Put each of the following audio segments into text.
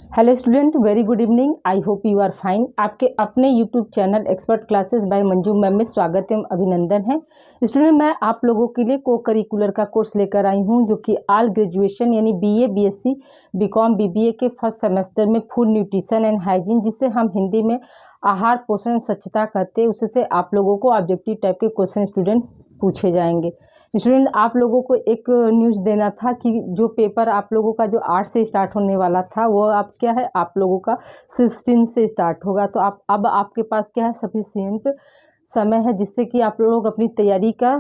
Hello student, very good evening. I hope you are fine. आपके अपने YouTube channel expert classes by Manju ma'am में स्वागत एवं अभिनंदन है। स्टूडेंट, मैं आप लोगों के लिए को करिकुलर का कोर्स लेकर आई हूं जो कि ऑल ग्रेजुएशन यानी बीए, बीएससी, बीकॉम, बीबीए के फर्स्ट सेमेस्टर में फूड न्यूट्रिशन एंड हाइजीन, जिसे हम हिंदी में आहार पोषण एवं स्वच्छता कहते हैं, उससे आप लोगों को ऑब्जेक्टिव टाइप के क्वेश्चन स्टूडेंट पूछे जाएंगे। स्टूडेंट, आप लोगों को एक न्यूज़ देना था कि जो पेपर आप लोगों का जो 8 से स्टार्ट होने वाला था वो आप क्या है आप लोगों का 16 से स्टार्ट होगा। तो आप अब आपके पास क्या है सफिशिएंट समय है जिससे कि आप लोग अपनी तैयारी का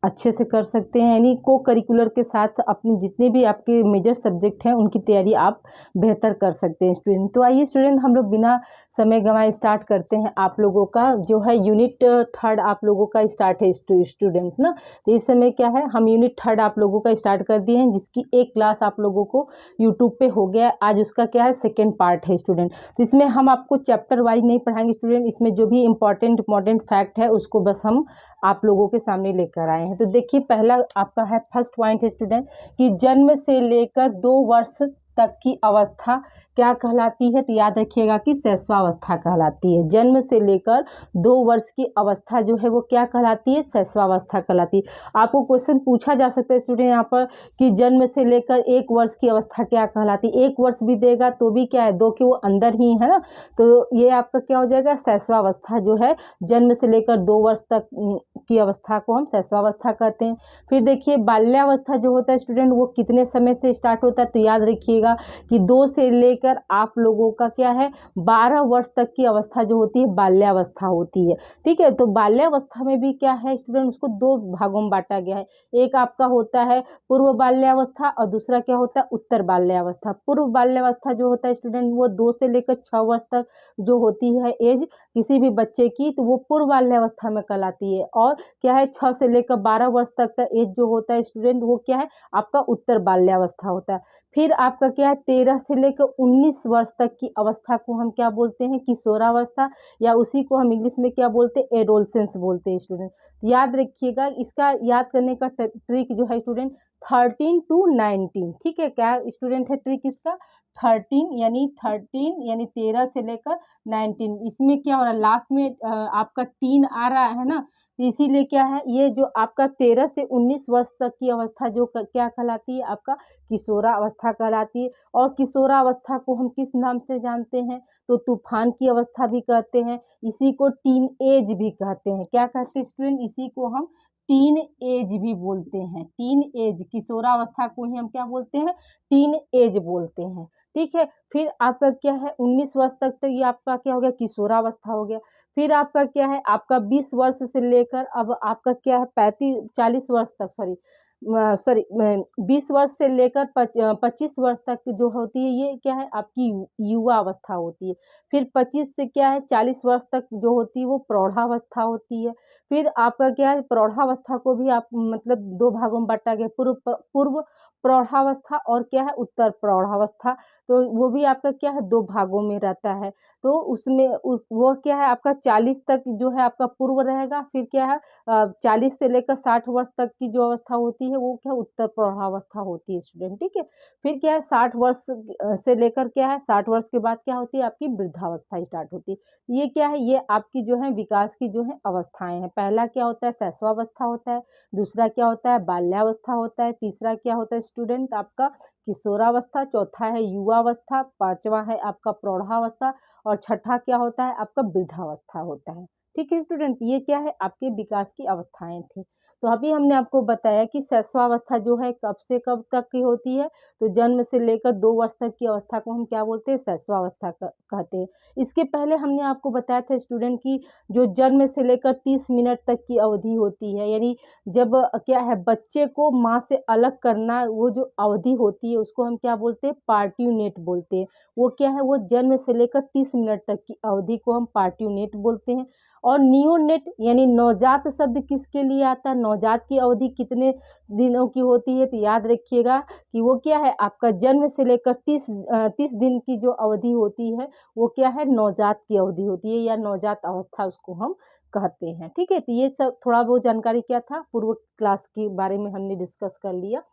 अच्छे से कर सकते हैं। यानी को करिकुलर के साथ अपनी जितने भी आपके मेजर सब्जेक्ट हैं उनकी तैयारी आप बेहतर कर सकते हैं स्टूडेंट। तो आइए स्टूडेंट, हम लोग बिना समय गंवाए स्टार्ट करते हैं। आप लोगों का जो है यूनिट थर्ड आप लोगों का स्टार्ट है स्टूडेंट ना। तो इस समय क्या है हम यूनिट थर्ड आप लोगों का स्टार्ट कर दिए हैं, जिसकी एक क्लास आप लोगों को यूट्यूब पे हो गया है। आज उसका क्या है सेकेंड पार्ट है स्टूडेंट। तो इसमें हम आपको चैप्टर वाइज नहीं पढ़ाएंगे स्टूडेंट, इसमें जो भी इंपॉर्टेंट फैक्ट है उसको बस हम आप लोगों के सामने लेकर आए हैं। तो देखिए, पहला आपका है फर्स्ट पॉइंट है स्टूडेंट कि जन्म से लेकर 2 वर्ष तक की अवस्था क्या कहलाती है। तो याद रखिएगा कि शैशवावस्था कहलाती है। जन्म से लेकर 2 वर्ष की अवस्था जो है वो क्या कहलाती है, शैशवावस्था कहलाती है। आपको क्वेश्चन पूछा जा सकता है स्टूडेंट यहाँ पर कि जन्म से लेकर 1 वर्ष की अवस्था क्या कहलाती है। 1 वर्ष भी देगा तो भी क्या है 2 के वो अंदर ही है ना। तो ये आपका क्या हो जाएगा, शैशवावस्था जो है जन्म से लेकर 2 वर्ष तक की अवस्था को हम शैशवावस्था कहते हैं। फिर देखिए, बाल्यावस्था जो होता है स्टूडेंट वो कितने समय से स्टार्ट होता है। तो याद रखिएगा कि 2 से लेकर आप लोगों का क्या है 12 वर्ष तक की अवस्था जो होती है बाल्यावस्था होती है। ठीक है, तो बाल्यावस्था में भी क्या है स्टूडेंट, उसको 2 भागों में बांटा गया है। एक आपका होता है पूर्व बाल्यावस्था और दूसरा क्या होता है उत्तर बाल्यावस्था। पूर्व बाल्यावस्था जो होता है स्टूडेंट वो 2 से लेकर 6 वर्ष तक जो होती है एज किसी भी बच्चे की, तो वो पूर्व बाल्यावस्था में कहलाती है। और क्या है 6 से लेकर 12 वर्ष तक का एज जो होता है स्टूडेंट वो क्या है आपका उत्तर बाल्यावस्था होता है। फिर आपका क्या है 13 से लेकर 19 वर्ष तक की अवस्था को हम क्या बोलते हैं, किशोरावस्था, या उसी को हम इंग्लिश में क्या बोलते हैं, एडोलसेंस बोलते हैं स्टूडेंट। याद रखिएगा, इसका याद करने का ट्रिक जो है स्टूडेंट 13 टू 19। ठीक है, क्या स्टूडेंट है ट्रिक इसका 13 यानी 13 से लेकर 19। इसमें क्या हो रहा है लास्ट में आपका 3 आ रहा है ना, तो इसीलिए क्या है ये जो आपका 13 से 19 वर्ष तक की अवस्था जो क्या कहलाती है आपका किशोरावस्था कहलाती है। और किशोरावस्था को हम किस नाम से जानते हैं, तो तूफान की अवस्था भी कहते हैं, इसी को टीन एज भी कहते हैं। क्या कहते हैं स्टूडेंट, इसी को हम टीन एज भी बोलते हैं। टीन एज, किशोरावस्था को ही हम क्या बोलते हैं, टीन एज बोलते हैं। ठीक है, फिर आपका क्या है 19 वर्ष तक तो ये आपका क्या हो गया किशोरावस्था हो गया। फिर आपका क्या है आपका 20 वर्ष से लेकर अब आपका क्या है 40 वर्ष तक, सॉरी 20 वर्ष से लेकर 25 वर्ष तक जो होती है ये क्या है आपकी युवा अवस्था होती है। फिर 25 से क्या है 40 वर्ष तक जो होती है वो प्रौढ़ावस्था होती है। फिर आपका क्या है प्रौढ़ावस्था को भी आप मतलब 2 भागों में बांटा गया, पूर्व प्रौढ़ावस्था और क्या है उत्तर प्रौढ़ावस्था। तो वो भी आपका क्या है 2 भागों में रहता है। तो उसमें वो क्या है आपका 40 तक जो है आपका पूर्व रहेगा। फिर क्या है 40 से लेकर 60 वर्ष तक की जो अवस्था होती है वो क्या उत्तर प्रौढ़ावस्था होती है स्टूडेंट। ठीक है, फिर क्या है 60 वर्ष से लेकर क्या है 60 वर्ष के बाद क्या होती है आपकी वृद्धावस्था स्टार्ट होती है। ये क्या है ये आपकी जो है विकास की जो है अवस्थाएं हैं। पहला क्या होता है शैशवावस्था होता है, दूसरा क्या होता है बाल्यावस्था होता है, तीसरा क्या होता है स्टूडेंट आपका किशोरावस्था, चौथा है युवावस्था, पांचवा है आपका प्रौढ़ावस्था और छठा क्या होता है आपका वृद्धावस्था होता है। ठीक है स्टूडेंट, ये क्या है आपके विकास की अवस्थाएं थी। तो अभी हमने आपको बताया कि शैशवावस्था जो है कब से कब तक की होती है, तो जन्म से लेकर 2 वर्ष तक की अवस्था को हम क्या बोलते हैं शैशवावस्था कहते हैं। इसके पहले हमने आपको बताया था स्टूडेंट की जो जन्म से लेकर 30 मिनट तक की अवधि होती है, यानी जब क्या है बच्चे को माँ से अलग करना वो जो अवधि होती है उसको हम क्या बोलते हैं पार्ट्यूनेट बोलते हैं। वो क्या है वो जन्म से लेकर 30 मिनट तक की अवधि को हम पार्ट्यूनेट बोलते हैं। और नियोनेट यानी नवजात शब्द किसके लिए आता है, नवजात की अवधि कितने दिनों की होती है, तो याद रखिएगा कि वो क्या है आपका जन्म से लेकर 30 दिन की जो अवधि होती है वो क्या है नवजात की अवधि होती है या नवजात अवस्था उसको हम कहते हैं। ठीक है, तो ये सब थोड़ा बहुत जानकारी क्या था पूर्व क्लास के बारे में हमने डिस्कस कर लिया।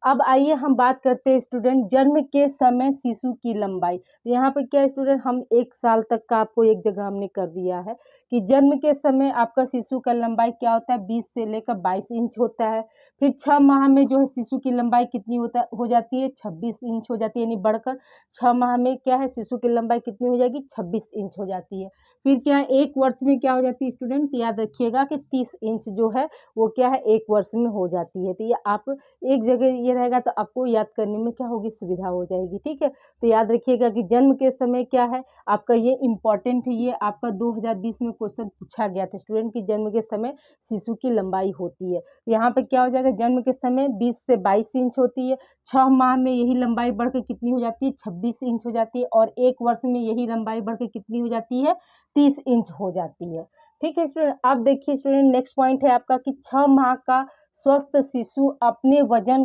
अब आइए हम बात करते हैं स्टूडेंट जन्म के समय शिशु की लंबाई। तो यहाँ पे क्या स्टूडेंट, हम 1 साल तक का आपको एक जगह हमने कर दिया है कि जन्म के समय आपका शिशु का लंबाई क्या होता है, 20 से लेकर 22 इंच होता है। फिर 6 माह में जो है शिशु की लंबाई कितनी हो जाती है, 26 इंच हो जाती है, यानी बढ़कर 6 माह में क्या है शिशु की लंबाई कितनी हो जाएगी, 26 इंच हो जाती है। फिर क्या है 1 वर्ष में क्या हो जाती है स्टूडेंट, याद रखिएगा कि 30 इंच जो है वो क्या है 1 वर्ष में हो जाती है। तो ये आप एक जगह ये रहेगा तो आपको याद करने में क्या होगी, सुविधा हो जाएगी। ठीक है, तो याद रखिएगा कि जन्म के समय क्या है आपका, ये इंपॉर्टेंट है, ये आपका 2020 में क्वेश्चन पूछा गया था स्टूडेंट कि जन्म के समय शिशु की लंबाई होती है। यहाँ पे क्या हो जाएगा, जन्म के समय 20 से 22 इंच होती है, 6 माह में यही लंबाई बढ़कर कितनी हो जाती है, 26 इंच हो जाती है, और 1 वर्ष में यही लंबाई बढ़कर कितनी हो जाती है, 30 इंच हो जाती है। ठीक है स्टूडेंट, अब देखिए स्टूडेंट नेक्स्ट पॉइंट है आपका कि 6 माह का स्वस्थ शिशु अपने वजन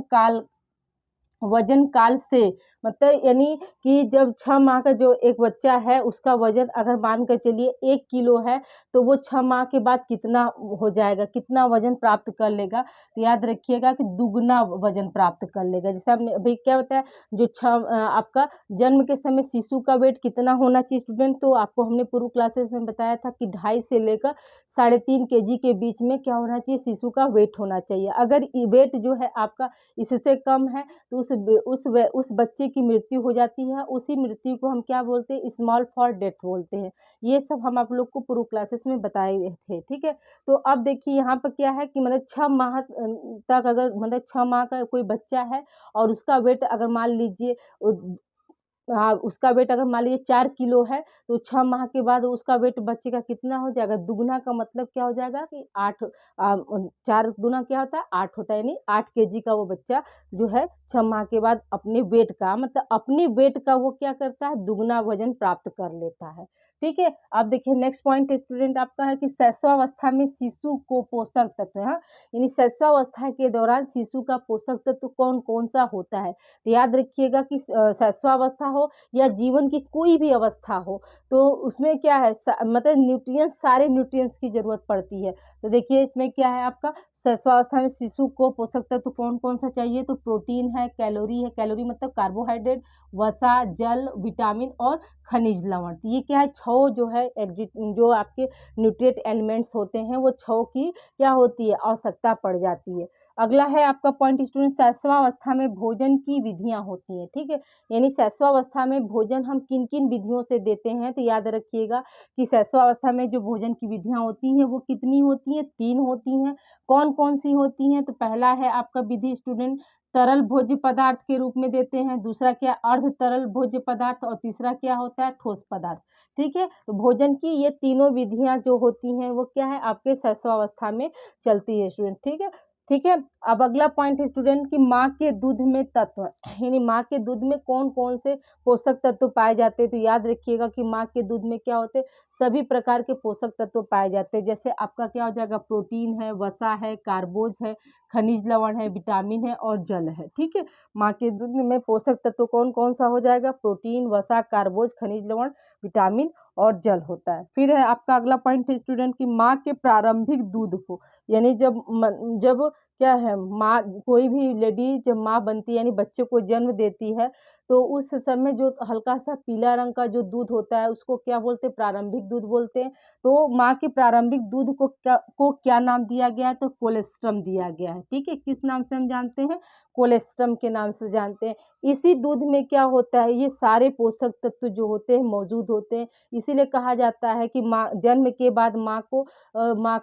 काल से, मतलब यानी कि जब 6 माह का जो एक बच्चा है उसका वजन अगर मान कर चलिए 1 किलो है, तो वो 6 माह के बाद कितना हो जाएगा, कितना वजन प्राप्त कर लेगा, तो याद रखिएगा कि दुगना वजन प्राप्त कर लेगा। जैसे हमने अभी क्या होता है, जो आपका जन्म के समय शिशु का वेट कितना होना चाहिए स्टूडेंट, तो आपको हमने पूर्व क्लासेस में बताया था कि 2.5 से लेकर 3.5 kg के बीच में क्या होना चाहिए, शिशु का वेट होना चाहिए। अगर वेट जो है आपका इससे कम है तो उस बच्चे की मृत्यु हो जाती है। उसी मृत्यु को हम क्या बोलते हैं, स्मॉल फॉर डेथ बोलते हैं। ये सब हम आप लोग को पूर्व क्लासेस में बताए थे। ठीक है, तो अब देखिए यहाँ पर क्या है कि मतलब 6 माह तक, अगर मतलब 6 माह का कोई बच्चा है और उसका वेट अगर मान लीजिए हाँ, उसका वेट अगर मान लीजिए 4 किलो है, तो 6 माह के बाद उसका वेट बच्चे का कितना हो जाएगा, दुगना का मतलब क्या हो जाएगा कि 4 दूना क्या होता है, 8 होता है, यानी 8 kg का वो बच्चा जो है 6 माह के बाद अपने वेट का, मतलब अपने वेट का वो क्या करता है, दुगना वजन प्राप्त कर लेता है। ठीक है, अब देखिए नेक्स्ट पॉइंट स्टूडेंट आपका है कि शैशवावस्था में शिशु को पोषक तत्व, हाँ, यानी शैशवावस्था के दौरान शिशु का पोषक तत्व कौन कौन सा होता है। तो याद रखिएगा कि शैशवावस्था हो या जीवन की कोई भी अवस्था हो, तो उसमें क्या है मतलब न्यूट्रिएंट्स, सारे न्यूट्रिएंट्स की जरूरत पड़ती है। तो देखिए इसमें क्या है आपका, शैशवावस्था में शिशु को पोषक तत्व कौन कौन सा चाहिए, तो प्रोटीन है, कैलोरी है, कैलोरी मतलब कार्बोहाइड्रेट, वसा, जल, विटामिन और खनिज लवण। तो ये क्या है, 6 जो है जो आपके न्यूट्रिएंट एलिमेंट्स होते हैं, वो 6 की क्या होती है, आवश्यकता पड़ जाती है। अगला है आपका पॉइंट स्टूडेंट, शैशवावस्था में भोजन की विधियां होती हैं। ठीक है, यानी शैशवावस्था में भोजन हम किन किन विधियों से देते हैं, तो याद रखिएगा कि शैशवावस्था में जो भोजन की विधियां होती हैं वो कितनी होती हैं, 3 होती हैं। कौन कौन सी होती हैं, तो पहला है आपका विधि स्टूडेंट तरल भोज्य पदार्थ के रूप में देते हैं, दूसरा क्या अर्ध तरल भोज्य पदार्थ, और तीसरा क्या होता है, ठोस पदार्थ। ठीक है, तो भोजन की ये तीनों विधियां जो होती हैं वो क्या है, आपके शैशवावस्था में चलती है स्टूडेंट। ठीक है, ठीक है, अब अगला पॉइंट है स्टूडेंट कि माँ के दूध में तत्व, यानी माँ के दूध में कौन कौन से पोषक तत्व पाए जाते हैं, तो याद रखिएगा कि माँ के दूध में क्या होते हैं, सभी प्रकार के पोषक तत्व पाए जाते हैं। जैसे आपका क्या हो जाएगा, प्रोटीन है, वसा है, कार्बोज है, खनिज लवण है, विटामिन है और जल है। ठीक है, माँ के दूध में पोषक तत्व कौन कौन सा हो जाएगा, प्रोटीन, वसा, कार्बोज, खनिज लवण, विटामिन और जल होता है। फिर है आपका अगला पॉइंट है स्टूडेंट कि माँ के प्रारंभिक दूध को, यानी जब क्या है, माँ कोई भी लेडी जब माँ बनती है यानी बच्चे को जन्म देती है, तो उस समय जो हल्का सा पीला रंग का जो दूध होता है उसको क्या बोलते हैं, प्रारंभिक दूध बोलते हैं। तो माँ के प्रारंभिक दूध को क्या नाम दिया गया है, तो कोलेस्ट्रम दिया गया है। ठीक है, किस नाम से हम जानते हैं, कोलेस्ट्रम के नाम से जानते हैं। इसी दूध में क्या होता है, ये सारे पोषक तत्व जो होते हैं मौजूद होते हैं। इसीलिए कहा जाता है कि माँ जन्म के बाद माँ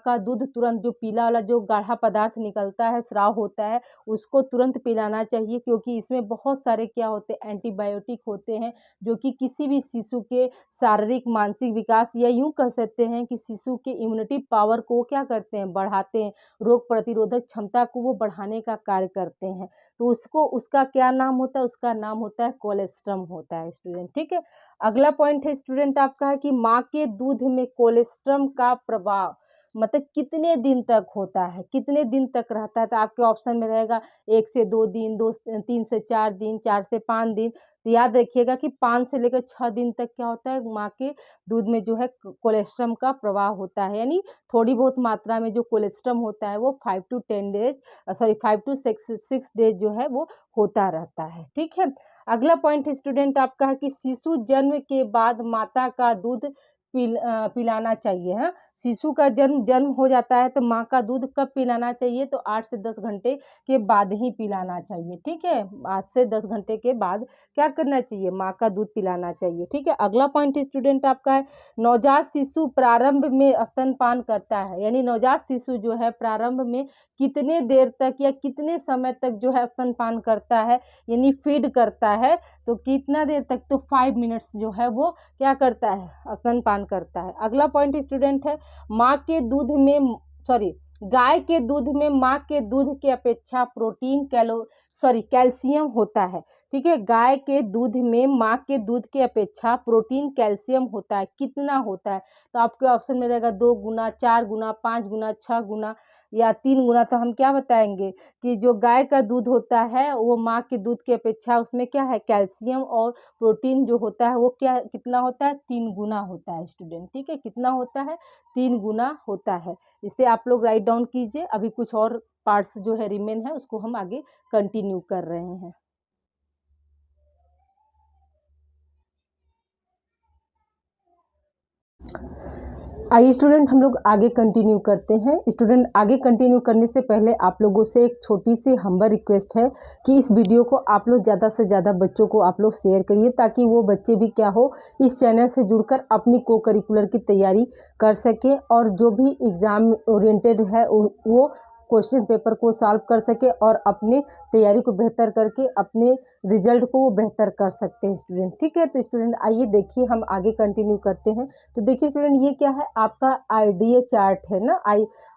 का दूध तुरंत, जो पीला वाला जो गाढ़ा पदार्थ निकलता है, स्राव होता है, उसको तुरंत पिलाना चाहिए, क्योंकि इसमें बहुत सारे क्या होते हैं, एंटीबायोटिक होते हैं, जो कि किसी भी शिशु के शारीरिक मानसिक विकास, या यूं कह सकते हैं कि शिशु के इम्यूनिटी पावर को क्या करते हैं, बढ़ाते हैं, रोग प्रतिरोधक क्षमता को वो बढ़ाने का कार्य करते हैं। तो उसका क्या नाम होता है, उसका नाम होता है कोलेस्ट्रम होता है स्टूडेंट। ठीक है, अगला पॉइंट है स्टूडेंट आपका है कि माँ के दूध में कोलेस्ट्रम का प्रभाव, मतलब कितने दिन तक होता है, कितने दिन तक रहता है। तो आपके ऑप्शन में रहेगा 1 से 2 दिन, 2 3 से 4 दिन, 4 से 5 दिन। तो याद रखिएगा कि 5 से लेकर 6 दिन तक क्या होता है, माँ के दूध में जो है कोलेस्ट्रम का प्रवाह होता है, यानी थोड़ी बहुत मात्रा में जो कोलेस्ट्रम होता है वो 5 to 10 days, sorry 5 to 6 days जो है वो होता रहता है। ठीक है। अगला पॉइंट स्टूडेंट आपका है कि शिशु जन्म के बाद माता का दूध पिलाना चाहिए। हाँ, शिशु का जन्म हो जाता है तो माँ का दूध कब पिलाना चाहिए, तो 8 से 10 घंटे के बाद ही पिलाना चाहिए। ठीक है, 8 से 10 घंटे के बाद क्या करना चाहिए, माँ का दूध पिलाना चाहिए। ठीक है। अगला पॉइंट स्टूडेंट आपका है नवजात शिशु प्रारंभ में स्तनपान करता है, यानी नवजात शिशु जो है प्रारंभ में कितने देर तक या कितने समय तक जो है स्तनपान करता है, यानी फीड करता है। तो कितना देर तक, तो 5 मिनट्स जो है वो क्या करता है, स्तनपान करता है। अगला पॉइंट स्टूडेंट है माँ के दूध में, सॉरी गाय के दूध में माँ के दूध के अपेक्षा प्रोटीन कैल्शियम होता है। ठीक है, गाय के दूध में माँ के दूध के अपेक्षा प्रोटीन कैल्शियम होता है, कितना होता है, तो आपके ऑप्शन में रहेगा 2 गुना, 4 गुना, 5 गुना, 6 गुना या 3 गुना। तो हम क्या बताएंगे कि जो गाय का दूध होता है वो माँ के दूध की अपेक्षा उसमें क्या है, कैल्शियम और प्रोटीन जो होता है वो क्या कितना होता है, 3 गुना होता है स्टूडेंट। ठीक है, कितना होता है, 3 गुना होता है। इसे आप लोग राइट डाउन कीजिए। अभी कुछ और पार्ट्स जो है रिमेन है उसको हम आगे कंटिन्यू कर रहे हैं। आइए स्टूडेंट हम लोग आगे कंटिन्यू करते हैं। स्टूडेंट आगे कंटिन्यू करने से पहले आप लोगों से एक छोटी सी हम्बल रिक्वेस्ट है कि इस वीडियो को आप लोग ज़्यादा से ज़्यादा बच्चों को आप लोग शेयर करिए, ताकि वो बच्चे भी क्या हो, इस चैनल से जुड़कर अपनी को करिकुलर की तैयारी कर सकें और जो भी एग्ज़ाम ओरिएंटेड है वो क्वेश्चन पेपर को सॉल्व कर सके और अपने तैयारी को बेहतर करके अपने रिजल्ट को वो बेहतर कर सकते हैं स्टूडेंट। ठीक है, तो स्टूडेंट आइए देखिए हम आगे कंटिन्यू करते हैं। तो देखिए स्टूडेंट ये क्या है, आपका आरडीए चार्ट है ना,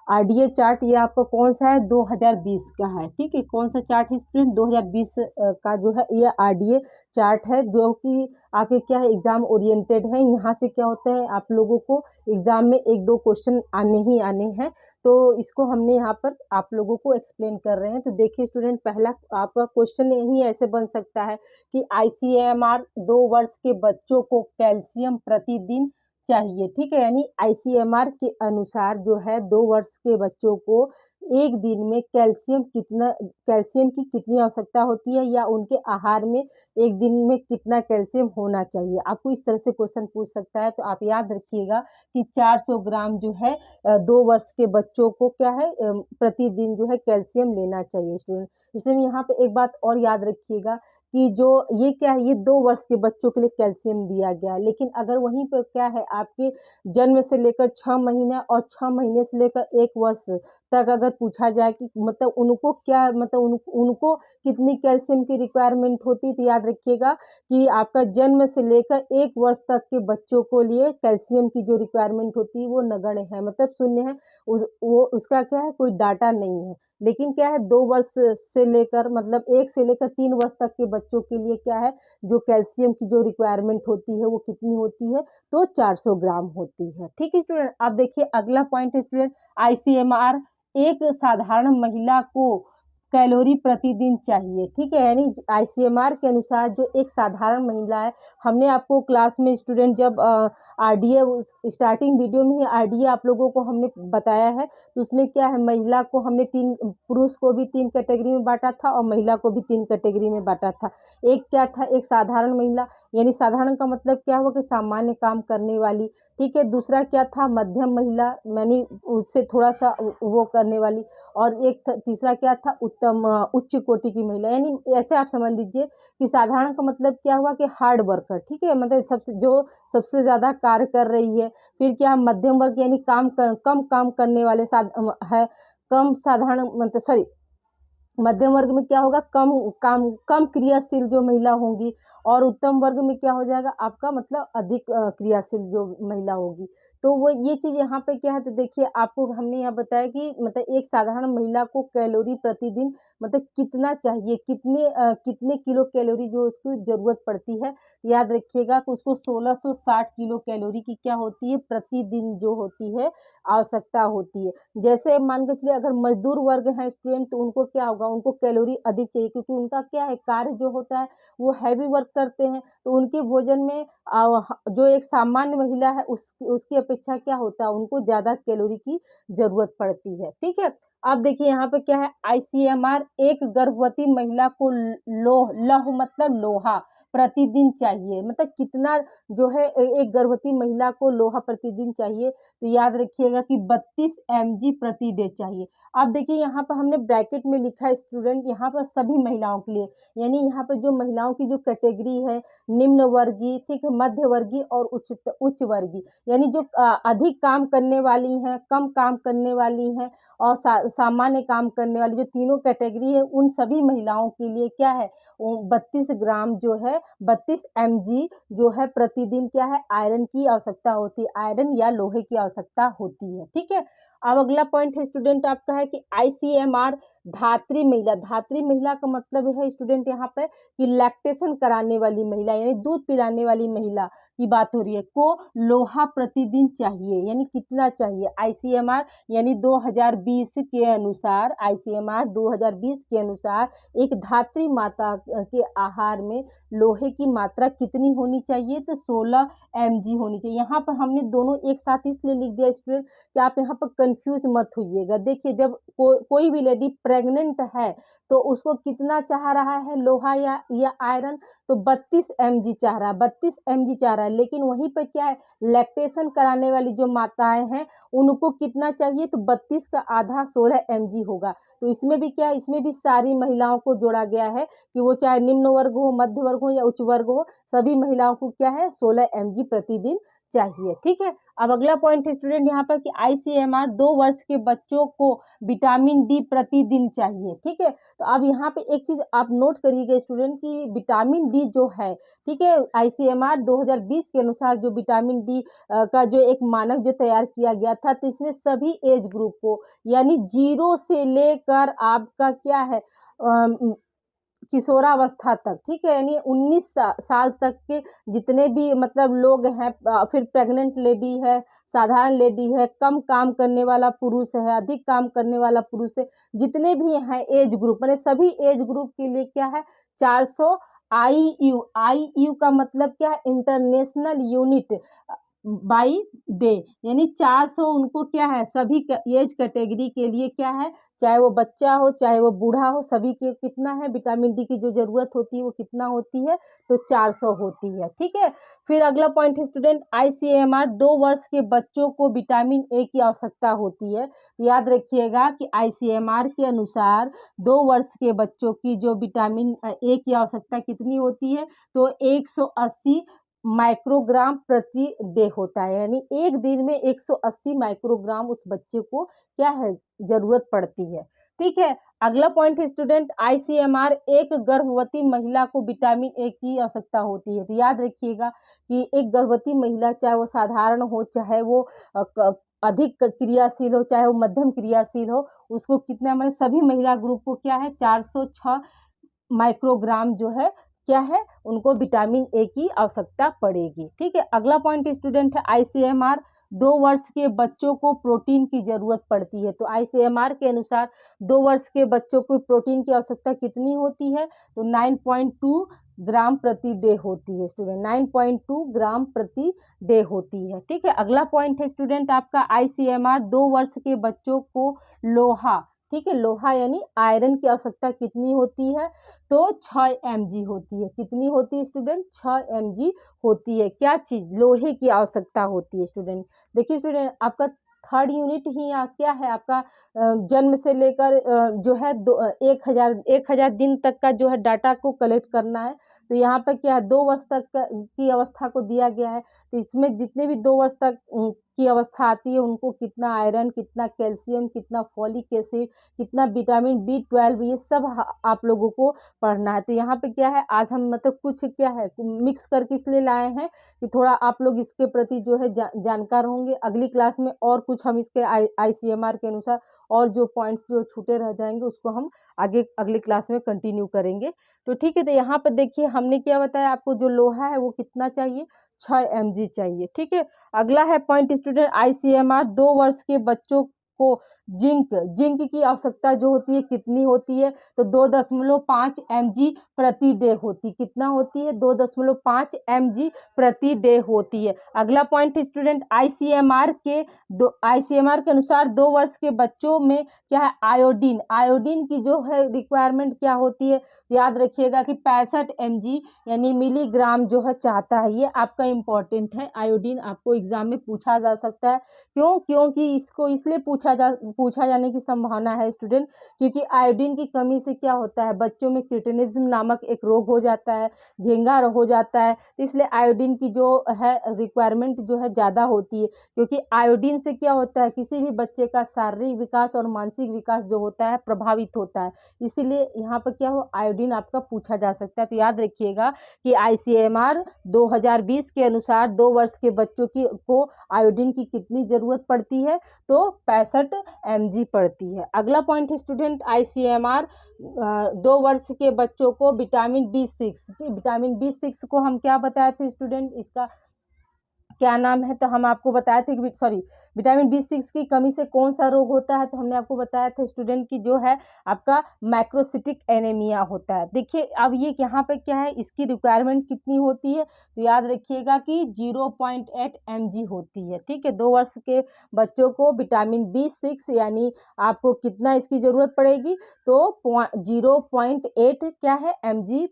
आरडीए चार्ट ये आपका कौन सा है, 2020 का है। ठीक है, कौन सा चार्ट है स्टूडेंट, 2020 का जो है ये आरडीए चार्ट है, जो कि आपके क्या है, एग्जाम ओरिएंटेड है। यहाँ से क्या होता है, आप लोगों को एग्जाम में 1-2 क्वेश्चन आने ही आने हैं, तो इसको हमने यहाँ पर आप लोगों को एक्सप्लेन कर रहे हैं। तो देखिए स्टूडेंट, पहला आपका क्वेश्चन यही ऐसे बन सकता है कि आईसीएमआर 2 वर्ष के बच्चों को कैल्शियम प्रतिदिन चाहिए। ठीक है, यानी आईसीएमआर के अनुसार जो है 2 वर्ष के बच्चों को एक दिन में कैल्शियम की कितनी आवश्यकता होती है, या उनके आहार में एक दिन में कितना कैल्शियम होना चाहिए। आपको इस तरह से क्वेश्चन पूछ सकता है। तो आप याद रखिएगा कि 400 ग्राम जो है 2 वर्ष के बच्चों को क्या है, प्रतिदिन जो है कैल्शियम लेना चाहिए स्टूडेंट। यहाँ पे एक बात और याद रखिएगा कि जो ये क्या है, ये 2 वर्ष के बच्चों के लिए कैल्शियम दिया गया है, लेकिन अगर वहीं पर क्या है, आपके जन्म से लेकर 6 महीने और 6 महीने से लेकर 1 वर्ष तक अगर पूछा जाए कि मतलब उनको क्या, मतलब उनको कितनी कैल्शियम की रिक्वायरमेंट होती है, तो याद रखिएगा कि आपका जन्म से लेकर 1 वर्ष तक के बच्चों को लिए कैल्शियम की जो रिक्वायरमेंट होती है वो नगण्य है, मतलब शून्य है। उसका क्या है, कोई डाटा नहीं है। लेकिन क्या है, 2 वर्ष से लेकर मतलब 1 से लेकर 3 वर्ष तक के बच्चों के लिए क्या है, जो कैल्शियम की जो रिक्वायरमेंट होती है वो कितनी होती है, तो 400 ग्राम होती है। ठीक है स्टूडेंट, आप देखिए अगला पॉइंट स्टूडेंट, आईसीएमआर एक साधारण महिला को कैलोरी प्रतिदिन चाहिए। ठीक है, यानी आईसीएमआर के अनुसार जो एक साधारण महिला है, हमने आपको क्लास में स्टूडेंट जब आरडीए स्टार्टिंग वीडियो में ही आरडीए आप लोगों को हमने बताया है, तो उसमें क्या है, महिला को हमने 3, पुरुष को भी 3 कैटेगरी में बांटा था और महिला को भी 3 कैटेगरी में बांटा था। एक क्या था, एक साधारण महिला, यानी साधारण का मतलब क्या हुआ कि सामान्य काम करने वाली। ठीक है, दूसरा क्या था, मध्यम महिला, यानी उससे थोड़ा सा वो करने वाली, और एक तीसरा क्या था, उत्तम उच्च कोटि की महिला। यानी ऐसे आप समझ लीजिए कि साधारण का मतलब क्या हुआ कि हार्ड वर्कर। ठीक है, मतलब सबसे ज़्यादा कार्य कर रही है। फिर क्या, मध्यम वर्ग यानी कम काम करने वाले है, कम साधारण मतलब सॉरी मध्यम वर्ग में क्या होगा, कम क्रियाशील जो महिला होंगी, और उत्तम वर्ग में क्या हो जाएगा आपका, मतलब अधिक क्रियाशील जो महिला होगी। तो वो ये चीज़ यहाँ पे क्या है, तो देखिए आपको हमने यहाँ बताया कि मतलब एक साधारण महिला को कैलोरी प्रतिदिन मतलब कितना चाहिए, कितने किलो कैलोरी जो उसको ज़रूरत पड़ती है। याद रखिएगा कि उसको 1660 किलो कैलोरी की क्या होती है, प्रतिदिन जो होती है आवश्यकता होती है। जैसे मान के चलिए अगर मजदूर वर्ग है स्टूडेंट, तो उनको क्या होगा, उनको कैलोरी अधिक चाहिए, क्योंकि उनका क्या है, कार्य जो होता है वो हैवी वर्क करते हैं, तो उनके भोजन में जो एक सामान्य महिला है उसकी अपेक्षा क्या होता है, उनको ज़्यादा कैलोरी की ज़रूरत पड़ती है। ठीक है, अब देखिए यहाँ पे क्या है, ICMR एक गर्भवती महिला को लौह मतलब लोहा प्रतिदिन चाहिए, मतलब कितना जो है एक गर्भवती महिला को लोहा प्रतिदिन चाहिए, तो याद रखिएगा कि 32 mg प्रति डे चाहिए। अब देखिए यहाँ पर हमने ब्रैकेट में लिखा है स्टूडेंट, यहाँ पर सभी महिलाओं के लिए, यानी यहाँ पर जो महिलाओं की जो कैटेगरी है, निम्न वर्गीय, ठीक है, मध्य वर्गीय और उच्च वर्गीय, यानी जो अधिक काम करने वाली हैं, कम काम करने वाली हैं और सामान्य काम करने वाली, जो तीनों कैटेगरी है, उन सभी महिलाओं के लिए क्या है, 32 ग्राम जो है 32 mg जो है प्रतिदिन क्या है, आयरन की आवश्यकता होती है, आयरन या लोहे की आवश्यकता होती है। ठीक है, अब अगला पॉइंट है स्टूडेंट आपका है कि ICMR धात्री महिला, धात्री महिला का मतलब है स्टूडेंट यहाँ पे कि लैक्टेशन कराने वाली महिला, यानी दूध पिलाने वाली महिला की बात हो रही है, को लोहा प्रतिदिन चाहिए, यानी कितना चाहिए, ICMR यानी 2020 के अनुसार, ICMR 2020 के अनुसार एक धात्री माता के आहार में लोहे की मात्रा कितनी होनी चाहिए, तो 16 mg होनी चाहिए। यहाँ पर हमने दोनों एक साथ इसलिए लिख दिया स्टूडेंट कि आप यहाँ पर कंफ्यूज मत होइएगा। देखिए जब कोई भी लेडी प्रेग्नेंट है तो उसको कितना चाह रहा है, लोहा या आयरन, तो 32 mg चाह रहा है, 32 mg चाह रहा है, लेकिन वहीं पर क्या है, लैक्टेशन कराने वाली जो माताएं हैं उनको कितना चाहिए, तो 32 का आधा 16 mg होगा। तो इसमें भी क्या है, इसमें भी सारी महिलाओं को जोड़ा गया है कि वो चाहे निम्न वर्ग हो, मध्य वर्ग हो या उच्च वर्ग हो, सभी महिलाओं को क्या है, 16 mg प्रतिदिन चाहिए। ठीक है, अब अगला पॉइंट है स्टूडेंट यहाँ पर कि ICMR 2 वर्ष के बच्चों को विटामिन डी प्रतिदिन चाहिए। ठीक है, तो अब यहाँ पे एक चीज आप नोट करिएगा स्टूडेंट कि विटामिन डी जो है, ठीक है, ICMR 2020 के अनुसार जो विटामिन डी का जो एक मानक जो तैयार किया गया था, तो इसमें सभी एज ग्रुप को, यानी 0 से लेकर आपका क्या है किशोरावस्था तक, ठीक है, यानी 19 साल तक के जितने भी मतलब लोग हैं, फिर प्रेग्नेंट लेडी है, साधारण लेडी है, कम काम करने वाला पुरुष है, अधिक काम करने वाला पुरुष है, जितने भी हैं एज ग्रुप, मैंने सभी एज ग्रुप के लिए क्या है, 400 IU का मतलब क्या है, इंटरनेशनल यूनिट बाई डे, यानी 400 उनको क्या है, सभी एज कैटेगरी के लिए क्या है, चाहे वो बच्चा हो चाहे वो बूढ़ा हो, सभी के कितना है, विटामिन डी की जो जरूरत होती है वो कितना होती है, तो 400 होती है। ठीक है, फिर अगला पॉइंट है स्टूडेंट, ICMR 2 वर्ष के बच्चों को विटामिन ए की आवश्यकता होती है। तो याद रखिएगा कि ICMR के अनुसार 2 वर्ष के बच्चों की जो विटामिन ए की आवश्यकता कितनी होती है, तो 180 माइक्रोग्राम प्रति डे होता है, यानी एक दिन में 180 माइक्रोग्राम उस बच्चे को क्या है, जरूरत पड़ती है। ठीक है, अगला पॉइंट है स्टूडेंट, ICMR एक गर्भवती महिला को विटामिन ए की आवश्यकता होती है। तो याद रखिएगा कि एक गर्भवती महिला, चाहे वो साधारण हो चाहे वो अधिक क्रियाशील हो चाहे वो मध्यम क्रियाशील हो, उसको कितना, मैंने सभी महिला ग्रुप को क्या है, 406 माइक्रोग्राम जो है क्या है, उनको विटामिन ए की आवश्यकता पड़ेगी। ठीक है, अगला पॉइंट स्टूडेंट है, ICMR 2 वर्ष के बच्चों को प्रोटीन की जरूरत पड़ती है। तो ICMR के अनुसार 2 वर्ष के बच्चों को प्रोटीन की आवश्यकता कितनी होती है, तो 9.2 ग्राम प्रति डे होती है स्टूडेंट, 9.2 ग्राम प्रति डे होती है। ठीक है, अगला पॉइंट है स्टूडेंट आपका, ICMR 2 वर्ष के बच्चों को लोहा, ठीक है, लोहा यानी आयरन की आवश्यकता कितनी होती है, तो 6 mg होती है। कितनी होती है स्टूडेंट, 6 mg होती है। क्या चीज, लोहे की आवश्यकता होती है स्टूडेंट। देखिए स्टूडेंट, आपका थर्ड यूनिट ही क्या है, आपका जन्म से लेकर जो है 1000 दिन तक का जो है डाटा को कलेक्ट करना है। तो यहाँ पर क्या है, 2 वर्ष तक की अवस्था को दिया गया है, तो इसमें जितने भी 2 वर्ष तक की अवस्था आती है उनको कितना आयरन, कितना कैल्शियम, कितना फॉलिक एसिड, कितना विटामिन B12, ये सब आप लोगों को पढ़ना है। तो यहाँ पे क्या है, आज हम मतलब कुछ क्या है मिक्स करके इसलिए लाए हैं कि थोड़ा आप लोग इसके प्रति जो है जानकार होंगे। अगली क्लास में और कुछ हम इसके ICMR के अनुसार और जो पॉइंट्स जो छूटे रह जाएंगे उसको हम आगे अगली क्लास में कंटिन्यू करेंगे। तो ठीक है, तो यहाँ पर देखिए हमने क्या बताया आपको, जो लोहा है वो कितना चाहिए, 6 mg चाहिए। ठीक है, अगला है पॉइंट स्टूडेंट, ICMR 2 वर्ष के बच्चों को जिंक की आवश्यकता जो होती है कितनी होती है, तो 2.5 mg प्रति डे होती, कितना होती है, 2.5 mg प्रति डे होती है। अगला पॉइंट स्टूडेंट, ICMR के अनुसार 2 वर्ष के बच्चों में क्या है, आयोडीन की जो है रिक्वायरमेंट क्या होती है, तो याद रखिएगा कि 65 mg यानी मिलीग्राम जो है चाहता है। ये आपका इंपॉर्टेंट है, आयोडीन आपको एग्जाम में पूछा जा सकता है। क्योंकि इसको इसलिए पूछा जाने की संभावना है स्टूडेंट, क्योंकि आयोडीन की कमी से क्या होता है, बच्चों में क्रिटिनिज्म नामक एक रोग हो जाता है, घेंघा हो जाता है। तो इसलिए आयोडीन की जो है रिक्वायरमेंट जो है ज़्यादा होती है, क्योंकि आयोडीन से क्या होता है, किसी भी बच्चे का शारीरिक विकास और मानसिक विकास जो होता है प्रभावित होता है। इसीलिए यहाँ पर क्या हो, आयोडीन आपका पूछा जा सकता है। तो याद रखिएगा कि ICMR 2020 के अनुसार 2 वर्ष के बच्चों को आयोडीन की कितनी जरूरत पड़ती है, तो 65 mg पड़ती है। अगला पॉइंट है स्टूडेंट, ICMR 2 वर्ष के बच्चों को विटामिन B6 को हम क्या बताए थे स्टूडेंट, इसका क्या नाम है, तो हम आपको बताए थे कि विटामिन B6 की कमी से कौन सा रोग होता है, तो हमने आपको बताया था स्टूडेंट की जो है आपका मैक्रोसिटिक एनीमिया होता है। देखिए अब ये यहाँ पे क्या है, इसकी रिक्वायरमेंट कितनी होती है, तो याद रखिएगा कि 0.8 mg होती है। ठीक है, 2 वर्ष के बच्चों को विटामिन B6 यानी आपको कितना इसकी जरूरत पड़ेगी, तो 0.8 क्या है mg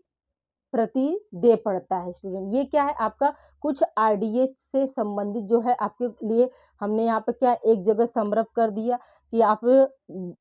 प्रति डे पड़ता है स्टूडेंट। ये क्या है आपका कुछ RDH से संबंधित जो है आपके लिए हमने यहाँ पे क्या एक जगह समरप कर दिया कि आप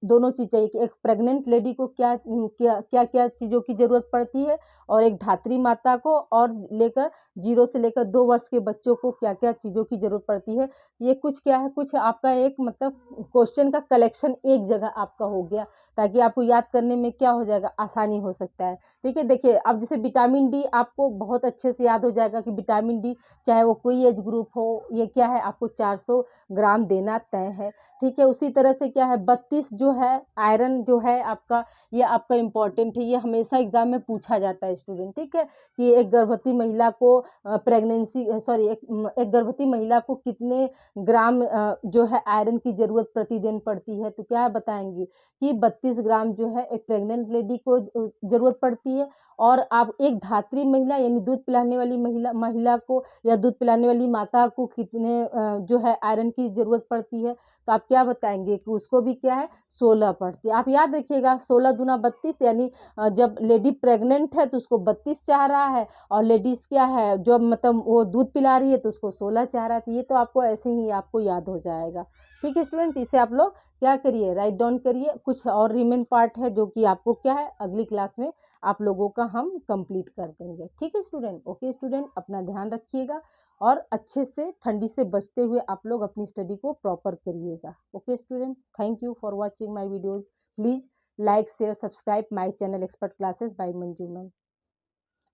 दोनों चीज़ चाहिए कि एक प्रेग्नेंट लेडी को क्या क्या क्या चीज़ों की ज़रूरत पड़ती है, और एक धात्री माता को, और लेकर 0 से लेकर 2 वर्ष के बच्चों को क्या क्या चीज़ों की ज़रूरत पड़ती है। ये कुछ क्या है, कुछ आपका एक मतलब क्वेश्चन का कलेक्शन एक जगह आपका हो गया, ताकि आपको याद करने में क्या हो जाएगा, आसानी हो सकता है। ठीक है, देखिए अब जैसे विटामिन डी आपको बहुत अच्छे से याद हो जाएगा कि विटामिन डी चाहे वो कोई एज ग्रुप हो, ये क्या है आपको 400 ग्राम देना तय है। ठीक है, उसी तरह से क्या है 32 जो है आयरन जो है आपका, ये आपका इम्पॉर्टेंट है, ये हमेशा एग्जाम में पूछा जाता है स्टूडेंट। ठीक है, कि एक गर्भवती महिला को एक गर्भवती महिला को कितने ग्राम जो है आयरन की जरूरत प्रतिदिन पड़ती है, तो क्या बताएंगे कि 32 ग्राम जो है एक प्रेग्नेंट लेडी को जरूरत पड़ती है। और आप एक धात्री महिला यानी दूध पिलाने वाली महिला को या दूध पिलाने वाली माता को कितने जो है आयरन की ज़रूरत पड़ती है, तो आप क्या बताएंगे कि उसको भी क्या है 16 पड़ती है। आप याद रखिएगा 16 दूना 32 यानी जब लेडी प्रेग्नेंट है तो उसको 32 चाह रहा है, और लेडीज़ क्या है जो मतलब वो दूध पिला रही है तो उसको 16 चाह रहा है। तो ये तो आपको ऐसे ही आपको याद हो जाएगा। ठीक है स्टूडेंट, इसे आप लोग क्या करिए, राइट डाउन करिए। कुछ और रिमेन पार्ट है जो कि आपको क्या है अगली क्लास में आप लोगों का हम कंप्लीट कर देंगे। ठीक है स्टूडेंट, ओके स्टूडेंट, अपना ध्यान रखिएगा और अच्छे से ठंडी से बचते हुए आप लोग अपनी स्टडी को प्रॉपर करिएगा। Okay student, thank you for watching my videos. Please like share subscribe my channel expert classes by Manju ma'am.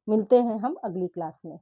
मिलते हैं हम अगली क्लास में।